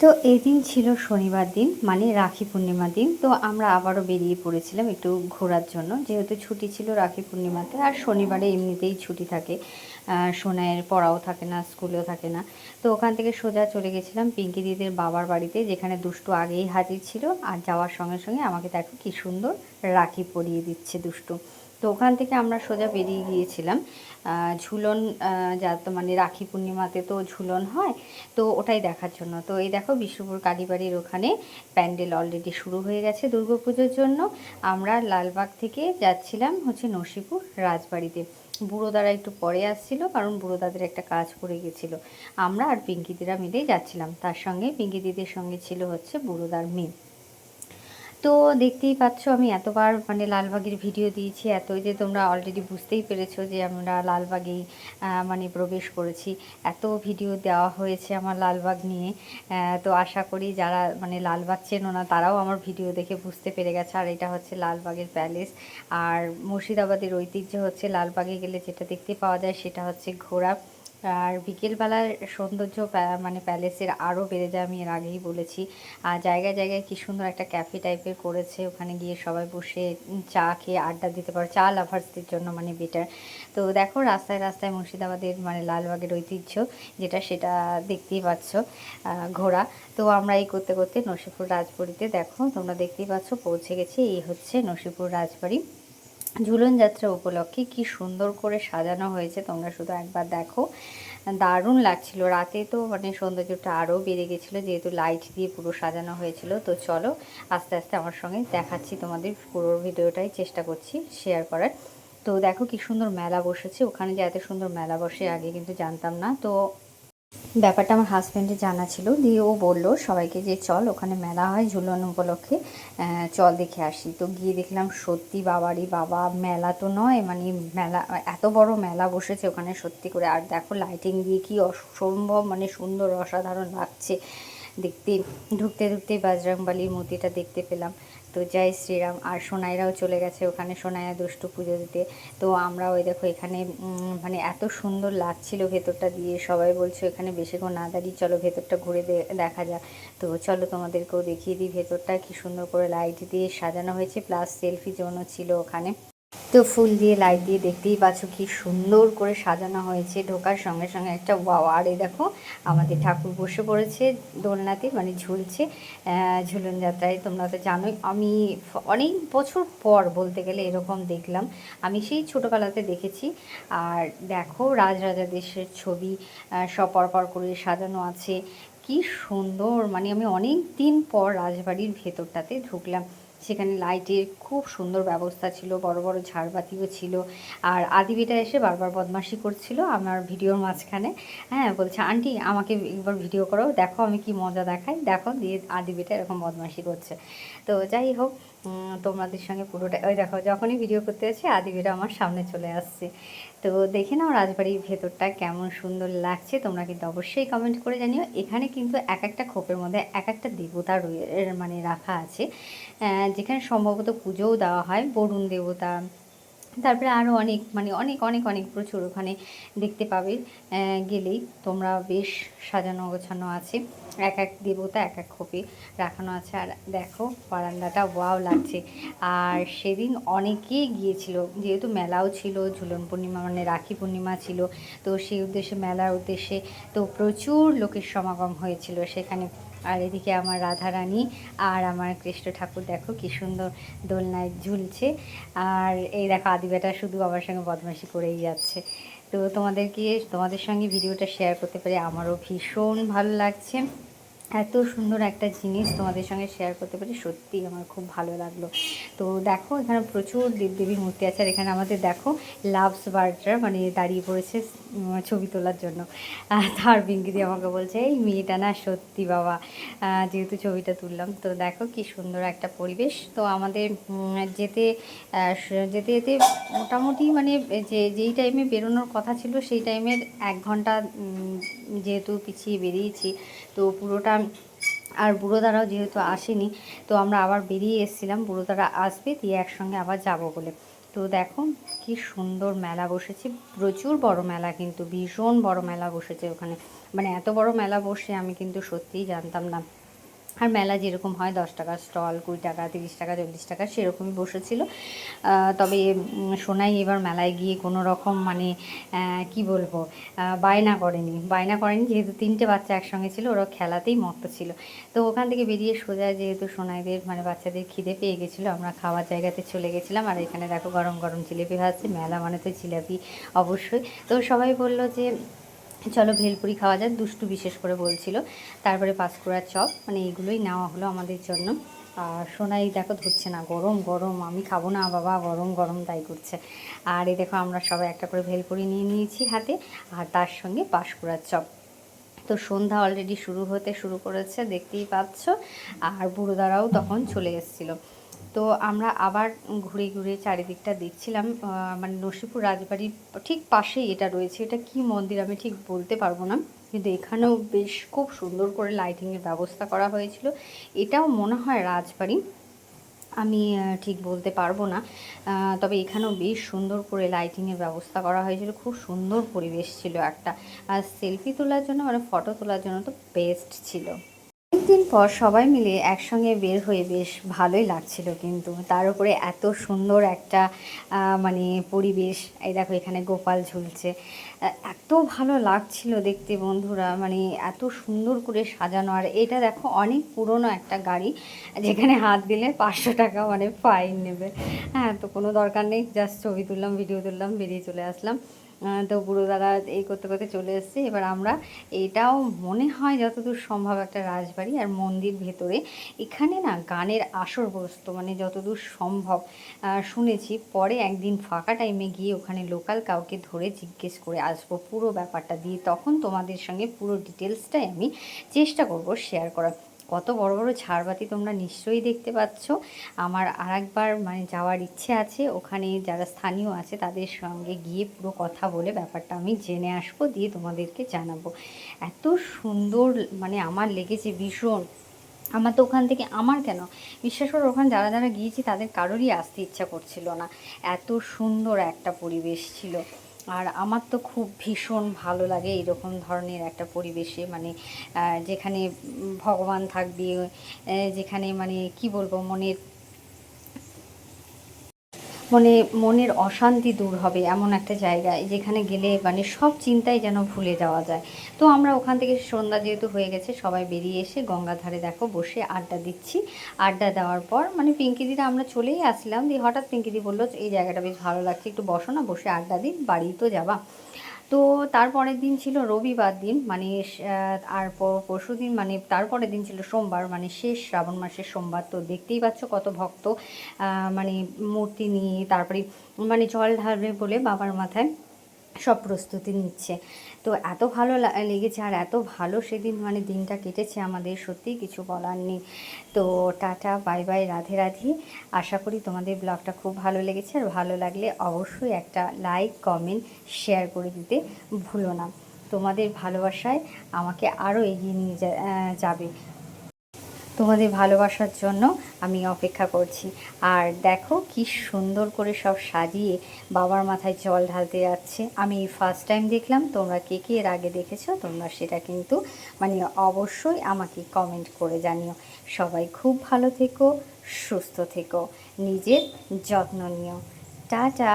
তো এই দিন ছিল শনিবার দিন, মানে রাখি পূর্ণিমার দিন। তো আমরা আবারও বেরিয়ে পড়েছিলাম একটু ঘোরার জন্য, যেহেতু ছুটি ছিল রাখি পূর্ণিমাতে। আর শনিবারে এমনিতেই ছুটি থাকে, সোনাইয়ের পড়াও থাকে না, স্কুলেও থাকে না। তো ওখান থেকে সোজা চলে গেছিলাম পিঙ্কি দিদির বাবার বাড়িতে, যেখানে দুষ্টু আগেই হাজির ছিল। আর যাওয়ার সঙ্গে সঙ্গে আমাকে দেখো কী সুন্দর রাখি পরিয়ে দিচ্ছে দুষ্টু। তো ওখান থেকে আমরা সোজা বেরিয়ে গিয়েছিলাম ঝুলন, যা তো মানে রাখি পূর্ণিমাতে তো ঝুলন হয়, তো ওটাই দেখার জন্য। তো এই দেখো বিষ্ণুপুর কালীবাড়ির ওখানে প্যান্ডেল অলরেডি শুরু হয়ে গেছে দুর্গাপুজোর জন্য। আমরা লালবাগ থেকে যাচ্ছিলাম হচ্ছে নসিপুর রাজবাড়িতে। বুড়োদারা একটু পরে আসছিল, কারণ বুড়োদাদের একটা কাজ পড়ে গেছিলো। আমরা আর পিঙ্কি দিদিরা মিলেই যাচ্ছিলাম, তার সঙ্গে পিঙ্কি দিদির সঙ্গে ছিল হচ্ছে বুড়োদার মেয়ে। তো দেখতেই পাচ্ছ আমি এতবার মানে লালবাগের ভিডিও দিয়েছি, এতই যে তোমরা অলরেডি বুঝতেই পেরেছো যে আমরা লালবাগেই মানে প্রবেশ করেছি। এত ভিডিও দেওয়া হয়েছে আমার লালবাগ নিয়ে। তো আশা করি যারা মানে লালবাগ চেনো না তারাও আমার ভিডিও দেখে বুঝতে পেরে গেছে। আর এটা হচ্ছে লালবাগের প্যালেস। আর মুর্শিদাবাদের ঐতিহ্য হচ্ছে লালবাগে গেলে যেটা দেখতে পাওয়া যায় সেটা হচ্ছে ঘোড়া। আর বিকেলবেলার সৌন্দর্য মানে প্যালেসের আরও বেড়ে যায়, আমি এর আগেই বলেছি। আর জায়গায় জায়গায় কী সুন্দর একটা ক্যাফে টাইপের করেছে, ওখানে গিয়ে সবাই বসে চা খেয়ে আড্ডা দিতে পারো, চা লাভার্সদের জন্য মানে বেটার। তো দেখো রাস্তায় রাস্তায় মুর্শিদাবাদের মানে লালবাগের ঐতিহ্য যেটা, সেটা দেখতেই পাচ্ছ ঘোড়া। তো আমরা এই করতে করতে নসিপুর রাজবাড়িতে, দেখো তোমরা দেখতেই পাচ্ছ পৌঁছে গেছি। এই হচ্ছে নসিপুর রাজবাড়ি। ঝুলন যাত্রা উপলক্ষে কি সুন্দর করে সাজানো হয়েছে, তোমরা শুধু একবার দেখো। দারুণ লাগছিল। রাতে তো মানে সৌন্দর্যটা আরও বেড়ে গেছিলো, যেহেতু লাইট দিয়ে পুরো সাজানো হয়েছিল। তো চলো আস্তে আস্তে আমার সঙ্গে দেখাচ্ছি তোমাদের, পুরো ভিডিওটাই চেষ্টা করছি শেয়ার করার। তো দেখো কি সুন্দর মেলা বসেছে ওখানে, যে এত সুন্দর মেলা বসে আগে কিন্তু জানতাম না। তো ব্যাপারটা আমার হাজব্যান্ডের জানা ছিল, দিয়ে ও বললো সবাইকে যে চল ওখানে মেলা হয় ঝুলন উপলক্ষে, চল দেখে আসি। তো গিয়ে দেখলাম সত্যি বাবারই বাবা, মেলা তো নয় মানে মেলা, এত বড় মেলা বসেছে ওখানে সত্যি করে। আর দেখো লাইটিং দিয়ে কি অসম্ভব মানে সুন্দর অসাধারণ লাগছে দেখতে। ঢুকতে ঢুকতেই বজরংবলীর মূর্তিটা দেখতে পেলাম। তো জয় শ্রীরাম। আর সোনাইরাও চলে গেছে ওখানে, সোনাইয়া দুষ্টু পুজো দিতে। তো আমরা ওই দেখো এখানে মানে এত সুন্দর লাগছিল ভেতরটা দিয়ে। সবাই বলছে এখানে বেশিক্ষণ না দাঁড়িয়ে চলো ভেতরটা ঘুরে দেখা যাক। তো চলো তোমাদেরকেও দেখিয়ে দিই ভেতরটা কি সুন্দর করে লাইট দিয়ে সাজানো হয়েছে, প্লাস সেলফি জোনও ছিল ওখানে। তো ফুল দিয়ে লাইট দিয়ে দেখতেই পাচ্ছ কি সুন্দর করে সাজানো হয়েছে। ঢোকার সঙ্গে সঙ্গে একটা ওয়াও। আর এই দেখো আমাদের ঠাকুর বসে পড়েছে দোলনাতে, মানে ঝুলছে ঝুলন যাত্রায়। তোমরা তো জানোই আমি অনেক বছর পর বলতে গেলে এরকম দেখলাম, আমি সেই ছোটোবেলাতে দেখেছি। আর দেখো রাজরাজাদেশের ছবি সব পরপর করে সাজানো আছে, কি সুন্দর। মানে আমি অনেক দিন পর রাজবাড়ির ভেতরটাতে ঢুকলাম, সেখানে লাইটের খুব সুন্দর ব্যবস্থা ছিল, বড় বড় ঝাড়বাতিও ছিল। আর আদিবিটা এসে বারবার বদমাশি করছিল আমার ভিডিওর মাঝখানে। হ্যাঁ, বলছে আন্টি আমাকে একবার ভিডিও করো, দেখো আমি কি মজা দেখাই, দেখো। দিয়ে আদিবিটা এরকম বদমাশি করছে। তো যাই হোক, তোমাদের সঙ্গে পুরোটা ওই দেখো যখনই ভিডিও করতে আসছি আদিবিটা আমার সামনে চলে আসছে। তো দেখে নাও রাজবাড়ির ভেতরটা কেমন সুন্দর লাগছে, তোমরা কিন্তু অবশ্যই কমেন্ট করে জানিও। এখানে কিন্তু এক একটা খোপের মধ্যে এক একটা দেবতা মানে রাখা আছে, যেখানে সম্ভবত পুজোও দেওয়া হয়, বরুণ দেবতা। তারপরে আরও অনেক মানে অনেক অনেক অনেক প্রচুর ওখানে দেখতে পাবে গেলেই তোমরা। বেশ সাজানো গোছানো আছে, এক এক দেবতা এক এক খোপে রাখানো আছে। আর দেখো বারান্দাটা ওয়াও লাগছে। আর সেদিন অনেকেই গিয়েছিল, যেহেতু মেলাও ছিল, ঝুলন পূর্ণিমা মানে রাখি পূর্ণিমা ছিল, তো সেই উদ্দেশ্যে মেলার উদ্দেশ্যে তো প্রচুর লোকের সমাগম হয়েছিল সেখানে। আর এদিকে আমার রাধারানী আর আমার কৃষ্ণ ঠাকুর দেখো কি সুন্দর দোলনায় ঝুলছে। আর এই দেখো আদিবাটা শুধু আমার সঙ্গে বদমাশি করেই যাচ্ছে। তো তোমাদের সঙ্গে ভিডিওটা শেয়ার করতে পেরে আমারও ভীষণ ভালো লাগছে। এত সুন্দর একটা জিনিস তোমাদের সঙ্গে শেয়ার করতে পারি, সত্যিই আমার খুব ভালো লাগলো। তো দেখো এখানে প্রচুর দেবদেবীর মূর্তি আছে। আর এখানে আমাদের দেখো লাভস বার্ডরা মানে দাঁড়িয়ে পড়েছে ছবি তোলার জন্য। তার বিঙ্গিদি আমাকে বলছে এই মেয়েটা না সত্যি বাবা, যেহেতু ছবিটা তুললাম। তো দেখো কি সুন্দর একটা পরিবেশ। তো আমাদের যেতে যেতে যেতে মোটামুটি মানে যেই টাইমে বেরোনোর কথা ছিল সেই টাইমের 1 ঘন্টা যেহেতু পিছিয়ে বেরিয়েছি, তো পুরোটা। আর বুড়োদারাও যেহেতু আসেনি, তো আমরা আবার বেরিয়ে এসেছিলাম, বুড়োদারা আসবে দিয়ে একসঙ্গে আবার যাব বলে। তো দেখো কি সুন্দর মেলা বসেছে, প্রচুর বড় মেলা, কিন্তু ভীষণ বড় মেলা বসেছে ওখানে। মানে এত বড় মেলা বসে আমি কিন্তু সত্যিই জানতাম না। আর মেলা যেরকম হয় 10 টাকা স্টল, 20 টাকা, 30 টাকা, 40 টাকা সেরকমই বসেছিল। তবে সোনাই এবার মেলায় গিয়ে কোনো রকম মানে কি বলবো, বায়না করেনি যেহেতু 3টে বাচ্চা একসঙ্গে ছিল, ওরা খেলাতেই মত্ত ছিল। তো ওখান থেকে বেরিয়ে সোজা যেহেতু সোনাইদের মানে বাচ্চাদের খিদে পেয়ে গেছিলো, আমরা খাওয়ার জায়গাতে চলে গেছিলাম। আর এখানে দেখো গরম গরম জিলেপি ভাজছে, মেলা মানে তো জিলাপি অবশ্যই। তো সবাই বললো যে চলো ভেলপুরি খাওয়া যায়, দুষ্টু বিশেষ করে বলছিল। তারপরে পাঁচকুড়ার চপ, মানে এইগুলোই নেওয়া হলো আমাদের জন্য। আর সোনাই দেখো ধরছে না, গরম গরম, আমি খাবো না বাবা, গরম গরম তাই করছে। আর এই দেখো আমরা সবাই একটা করে ভেলপুরি নিয়ে নিয়েছি হাতে, আর তার সঙ্গে পাঁশকুড়ার চপ। তো সন্ধ্যা অলরেডি শুরু করেছে, দেখতেই পাচ্ছ। আর বুড়োদারাও তখন চলে এসেছিলো। তো আমরা আবার ঘুরে ঘুরে চারিদিকটা দেখছিলাম। মানে নসিপুর রাজবাড়ির ঠিক পাশেই এটা রয়েছে। এটা কি মন্দির আমি ঠিক বলতে পারবো না, কিন্তু এখানেও বেশ খুব সুন্দর করে লাইটিংয়ের ব্যবস্থা করা হয়েছিল। এটাও মনে হয় রাজবাড়ি, আমি ঠিক বলতে পারবো না। তবে এখানেও বেশ সুন্দর করে লাইটিংয়ের ব্যবস্থা করা হয়েছিল, খুব সুন্দর পরিবেশ ছিল একটা। আর সেলফি তোলার জন্য মানে ফটো তোলার জন্য তো বেস্ট ছিল। অনেকদিন পর সবাই মিলে একসঙ্গে বের হয়ে বেশ ভালোই লাগছিল, কিন্তু তার উপরে এত সুন্দর একটা মানে পরিবেশ। এই দেখো এখানে গোপাল ঝুলছে, এত ভালো লাগছিল দেখতে বন্ধুরা, মানে এত সুন্দর করে সাজানো। আর এটা দেখো অনেক পুরনো একটা গাড়ি, যেখানে হাত দিলে 500 টাকা মানে ফাইন নেবে। হ্যাঁ, তো কোনো দরকার নেই, জাস্ট ছবি তুললাম, ভিডিও তুললাম, বেরিয়ে চলে আসলাম। তো বুড়ো দাদা এই করতে করতে চলে এসেছে। এবার আমরা, এটাও মনে হয় যতদূর সম্ভব একটা রাজবাড়ি আর মন্দির ভেতরে। এখানে না গানের আসর বসতো, মানে যতদূর সম্ভব শুনেছি। পরে একদিন ফাঁকা টাইমে গিয়ে ওখানে লোকাল কাউকে ধরে জিজ্ঞেস করে আসবো পুরো ব্যাপারটা দিয়ে, তখন তোমাদের সঙ্গে পুরো ডিটেলসটাই আমি চেষ্টা করব শেয়ার করার। কত বড় বড় ঝাড়বাতি তোমরা নিশ্চয়ই দেখতে পাচ্ছ। আমার আরেকবার মানে যাওয়ার ইচ্ছে আছে, ওখানে যারা স্থানীয় আছে তাদের সঙ্গে গিয়ে পুরো কথা বলে ব্যাপারটা আমি জেনে আসবো, দিয়ে তোমাদেরকে জানাবো। এত সুন্দর মানে আমার লেগেছে ভীষণ। আমার তো ওখান থেকে, আমার কেন, বিশ্বাস করো ওখানে যারা যারা গিয়েছি তাদের কারোরই আসতে ইচ্ছা করছিল না, এত সুন্দর একটা পরিবেশ ছিল। আর আমার তো খুব ভীষণ ভালো লাগে এরকম ধরনের একটা পরিবেশে, মানে যেখানে ভগবান থাকবে, যেখানে মানে কি বলবো, মনের অশান্তি দূর হবে এমন একটা জায়গায়, যেখানে গেলে মানে সব চিন্তাই যেন ভুলে যাওয়া যায়। তো আমরা ওখান থেকে সন্ধ্যা যেহেতু হয়ে গেছে, সবাই বেরিয়ে এসে গঙ্গার ধারে দেখো বসে আড্ডা দিচ্ছি। আড্ডা দেওয়ার পর মানে পিঙ্কিদিরা আমরা চলেই আসলাম, দিয়ে হঠাৎ পিঙ্কিদি বললো এই জায়গাটা বেশ ভালো লাগছে, একটু বসো না, বসে আড্ডা দিই, বাড়ি তো যাবা। তো তারপরের দিন ছিল রবিবার দিন, মানে আর পরশু দিন মানে তারপরের দিন ছিল সোমবার, মানে শেষ শ্রাবণ মাসের সোমবার। তো দেখতেই পাচ্ছ কত ভক্ত মানে মূর্তি নিয়ে তারপরে মানে জল ঢালবে বলে বাবার মাথায় সব প্রস্তুতি নিচ্ছে। তো এত ভালো লেগেছে, আর এত ভালো সেদিন মানে দিনটা কেটেছে আমাদের, সত্যিই কিছু বলার নেই। তো tata, bye bye, Radhe Radhe. আশা করি তোমাদের ব্লগটা খুব ভালো লেগেছে, আর ভালো লাগলে অবশ্যই একটা লাইক, কমেন্ট, শেয়ার করে দিতে ভুলো না। তোমাদের ভালোবাসায় আমাকে আরও এগিয়ে নিয়ে যাবে। তোমাদের ভালোবাসার জন্য আমি অপেক্ষা করছি। আর দেখো কি সুন্দর করে সব সাজিয়ে বাবার মাথায় জল ঢালতে যাচ্ছে। আমি ফার্স্ট টাইম দেখলাম, তোমরা কে কে এর আগে দেখেছো তোমরা সেটা কিন্তু মানে অবশ্যই আমাকে কমেন্ট করে জানিও। সবাই খুব ভালো থেকো, সুস্থ থেকো, নিজের যত্ন নিও। টাটা।